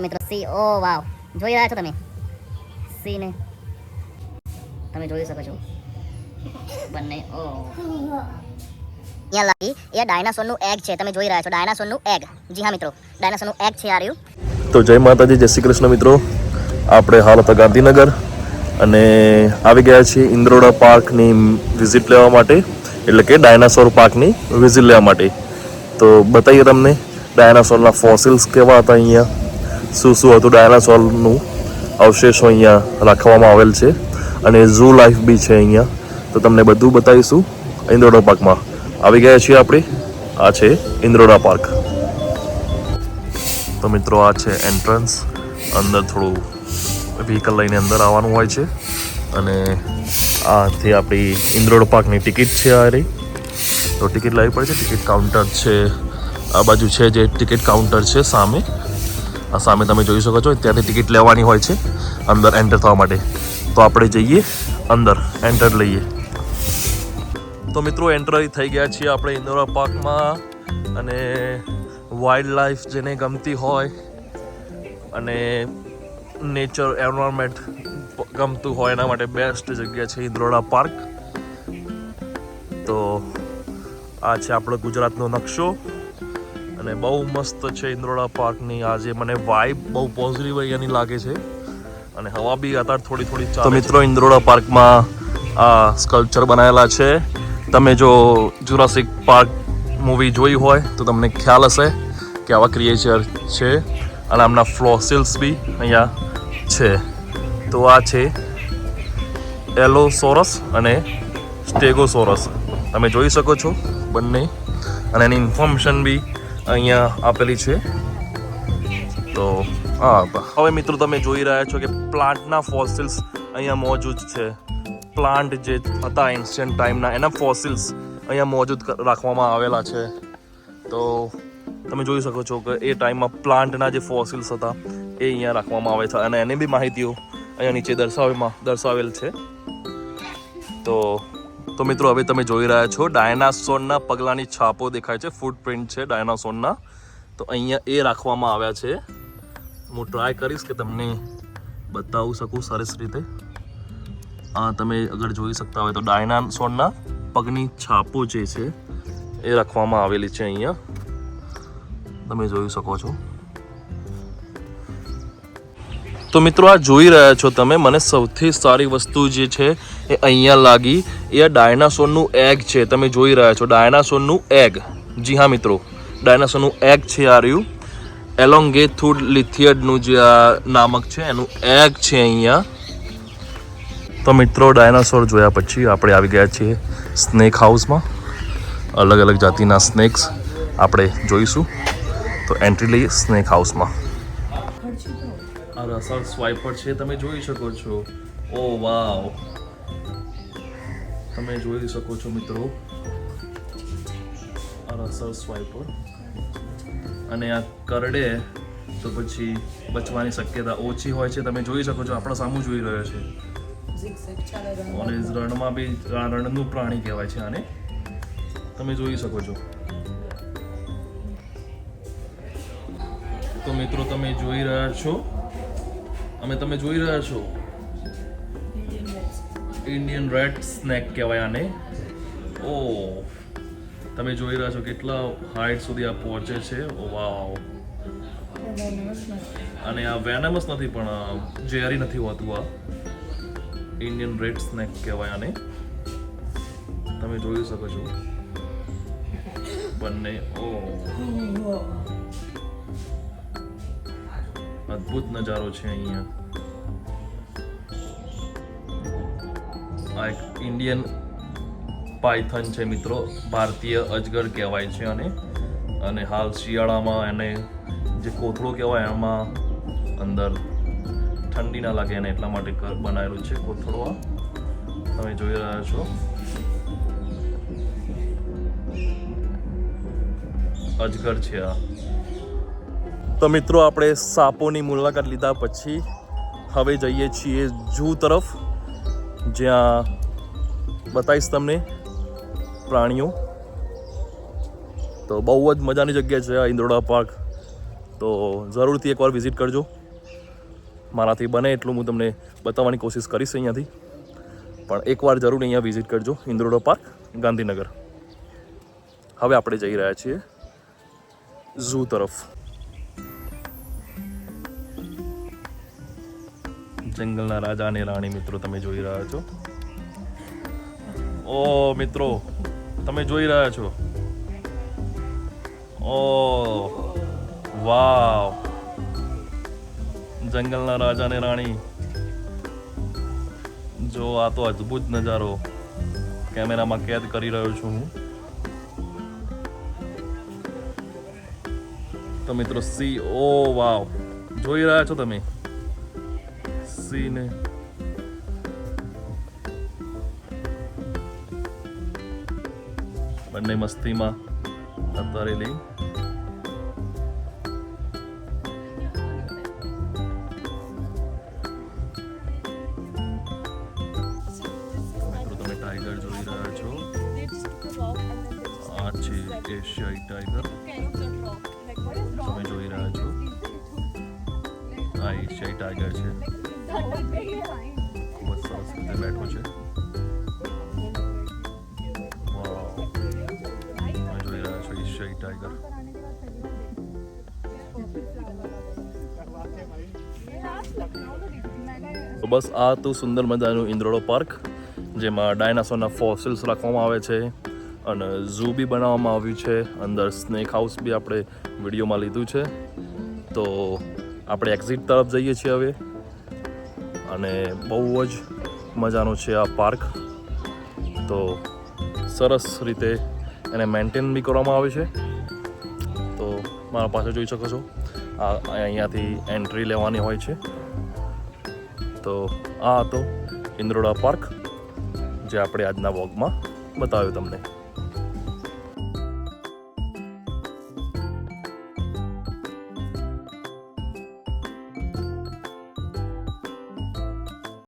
મિત્રો સી, ઓ વાવ, જોઈ રહ્યા છો તમે સી ને, તમે જોઈ શકો છો બંને. ઓ અહીંયા લાગી એ ડાયનાસોરનું એગ છે, તમે જોઈ રહ્યા છો ડાયનાસોરનું એગ. જી હા મિત્રો, ડાયનાસોરનું એગ છે આ રહ્યું. તો જય માતાજી, જય શ્રી કૃષ્ણ મિત્રો. આપણે હાલ હતા ગાંધીનગર અને આવી ગયા છીએ ઇન્દ્રોડા પાર્કની વિઝિટ લેવા માટે, એટલે કે ડાયનાસોર પાર્કની વિઝિટ લેવા માટે. તો બતાવીએ તમને ડાયનાસોરના ફોસિલ્સ કેવા હતા, અહીંયા શું શું હતું, ડાયનાસોરનું અવશેષો અહીંયા રાખવામાં આવેલ છે અને ઝૂ લાઈફ બી છે અહીંયા. તો તમને બધું બતાવીશું ઇન્દ્રોડા પાર્કમાં. આવી ગયા છીએ આપણે, આ છે ઇન્દ્રોડા પાર્ક. તો મિત્રો આ છે એન્ટ્રન્સ. અંદર થોડું વ્હીકલ લઈને અંદર આવવાનું હોય છે અને આથી આપણી ઇન્દ્રોડા પાર્કની ટિકિટ છે આ રહી. તો ટિકિટ લાવવી પડે છે. ટિકિટ કાઉન્ટર છે આ બાજુ છે, જે ટિકિટ કાઉન્ટર છે સામે. આ સામે તમે જોઈ શકો છો, ત્યાંથી ટિકિટ લેવાની હોય છે અંદર એન્ટર થવા માટે. તો આપણે જઈએ અંદર, એન્ટર લઈએ. તો મિત્રો એન્ટર થઈ ગયા છીએ આપણે ઇન્દ્રોડા પાર્કમાં. અને વાઇલ્ડ લાઈફ જેને ગમતી હોય અને નેચર એન્વાયરમેન્ટ ગમતું હોય એના માટે બેસ્ટ જગ્યા છે ઇન્દ્રોડા પાર્ક. તો આ છે આપણો ગુજરાતનો નકશો અને બહુ મસ્ત છે ઇન્દ્રોડા પાર્કની. આજે મને વાઇબ બહુ પોઝિટિવ અહીંયાની લાગે છે અને હવા બી અત્યારે થોડી થોડી ચાલે. તો મિત્રો ઇન્દ્રોડા પાર્કમાં આ સ્કલ્પચર બનાવેલા છે. તમે જો જુરાસિક પાર્ક મૂવી જોઈ હોય તો તમને ખ્યાલ હશે કે આવા ક્રિએચર છે અને આમના ફોસિલ્સ બી અહીંયા છે. તો આ છે એલોસોરસ અને સ્ટેગોસોરસ, તમે જોઈ શકો છો બંને. અને એની ઇન્ફોર્મેશન બી અહીંયા આપેલી છે. તો હા, હવે મિત્રો તમે જોઈ રહ્યા છો કે પ્લાન્ટના ફોસિલ્સ અહીંયા મોજૂદ છે. પ્લાન્ટ જે હતા એન્શિયન્ટ ટાઈમના, એના ફોસિલ્સ અહીંયા મોજૂદ રાખવામાં આવેલા છે. તો તમે જોઈ શકો છો કે એ ટાઈમમાં પ્લાન્ટના જે ફોસિલ્સ હતા એ અહીંયા રાખવામાં આવે છે અને એની બી માહિતીઓ અહીંયા નીચે દર્શાવેલ છે. તો મિત્રો હવે તમે જોઈ રહ્યા છો ડાયનાસોરના પગલાંની છાપો દેખાય છે, ફૂટપ્રિન્ટ છે ડાયનાસોરના. તો અહીંયા એ રાખવામાં આવ્યા છે. હું ટ્રાય કરીશ કે તમને બતાવી શકું સરસ રીતે. તમે અગર જોઈ શકતા હોય તો ડાયનાસોરના પગની છાપો જે છે એ રાખવામાં આવેલી છે અહીંયા, તમે જોઈ શકો છો. તો મિત્રો આ જોઈ રહ્યા છો તમે, મને સૌથી સારી વસ્તુ જે છે એ અહીંયા લાગી, એ ડાયનાસોરનું એગ છે. તમે જોઈ રહ્યા છો ડાયનાસોરનું એગ. જી હા મિત્રો, ડાયનાસોરનું એગ છે આ રહ્યું. એલોંગેથુલિથિયડનું જે આ નામક છે એનું એગ છે અહીંયા. તો મિત્રો ડાયનાસોર જોયા પછી આપણે આવી ગયા છીએ સ્નેક હાઉસમાં. અલગ અલગ જાતિના સ્નેક્સ આપણે જોઈશું. તો એન્ટ્રી લઈએ સ્નેક હાઉસમાં. આ રસલ સ્વાઈપર છે, તમે જોઈ શકો છો. ઓ વાવ, તમે જોઈ શકો છો મિત્રો આ રસલ સ્વાઈપર. અને આ કરડે તો પછી બચવાની શક્યતા ઓછી હોય છે. તમે જોઈ શકો છો, આપણા સામું જોઈ રહ્યો છે. અને રણમાં બી રણનું પ્રાણી કહેવાય છે આને, તમે જોઈ શકો છો. તો મિત્રો તમે જોઈ રહ્યા છો, તમે જોઈ રહ્યા છો ઇન્ડિયન રેડ સ્નેક કહેવાય આને. ઓ તમે જોઈ રહ્યા છો કેટલા હાઈટ સુધી આ પહોંચે છે. ઓ વાવ. અને આ વેનમસ નથી પણ ઝેરી નથી હોતું. આ ઇન્ડિયન રેડ સ્નેક કહેવાય આને, તમે જોઈ શકો છો બંને. ઓ અદ્ભુત નજારો છે અહીંયા. આ એક ઇન્ડિયન પાયથન છે મિત્રો, ભારતીય અજગર કહેવાય છે અને હાલ શિયાળામાં એને જે કોથળો કહેવાય એમાં અંદર ઠંડી ના લાગે એને એટલા માટે બનાવેલું છે કોથળો. આ તમે જોઈ રહ્યા છો અજગર છે આ. તો મિત્રો આપણે સાપોની મુલાકાત લીધા પછી હવે જઈએ છીએ ઝૂ તરફ, જ્યાં બતાવીશ તમને પ્રાણીઓ. તો બહુ જ મજાની જગ્યા છે આ ઇન્દ્રોડા પાર્ક. તો જરૂરથી એકવાર વિઝિટ કરજો. મારાથી બને એટલું હું તમને બતાવવાની કોશિશ કરીશ અહીંયાથી. પણ એકવાર જરૂર અહીંયા વિઝિટ કરજો, ઇન્દ્રોડા પાર્ક, ગાંધીનગર. હવે આપણે જઈ રહ્યા છીએ ઝૂ તરફ. જંગલના રાજા અને રાણી મિત્રો તમે જોઈ રહ્યા છો. ઓ મિત્રો તમે જોઈ રહ્યા છો. ઓ વાવ, જંગલના રાજા અને રાણી. જો આ તો અદ્ભુત નજારો કેમેરામાં કેદ કરી રહ્યો છું હું. તો મિત્રો સી, ઓ વાવ, જોઈ રહ્યા છો તમે સી ને. બંને મસ્તીમાં અત્યારે લઈ. ટાઈગર જોઈ રહ્યા છો. આ છે એશિયાઈ ટાઈગર, તમે જોઈ રહ્યા છો. આ એશિયાઈ ટાઈગર છે, ખૂબ જ સરસ રીતે બેઠો છે. વાવ, તમે જોઈ રહ્યા છો એશિયાઈ ટાઈગર. તો બસ આ તો સુંદર મજાનું ઇન્દ્રોડા પાર્ક, જેમાં ડાયનાસોરના ફોસિલ્સ રાખવામાં આવે છે અને ઝૂ બી બનાવવામાં આવ્યું છે. અંદર સ્નેક હાઉસ બી આપણે વિડીયોમાં લીધું છે. તો આપણે એક્ઝિટ તરફ જઈએ છીએ હવે, અને બહુ જ મજાનો છે આ પાર્ક. તો સરસ રીતે એને મેન્ટેન બી કરવામાં આવે છે. તો મારા પાસે જોઈ શકો છો, આ અહીંયાથી એન્ટ્રી લેવાની હોય છે. તો આ હતો ઇન્દ્રોડા પાર્ક, જે આપણે આજના વ્લોગમાં બતાવ્યું તમને.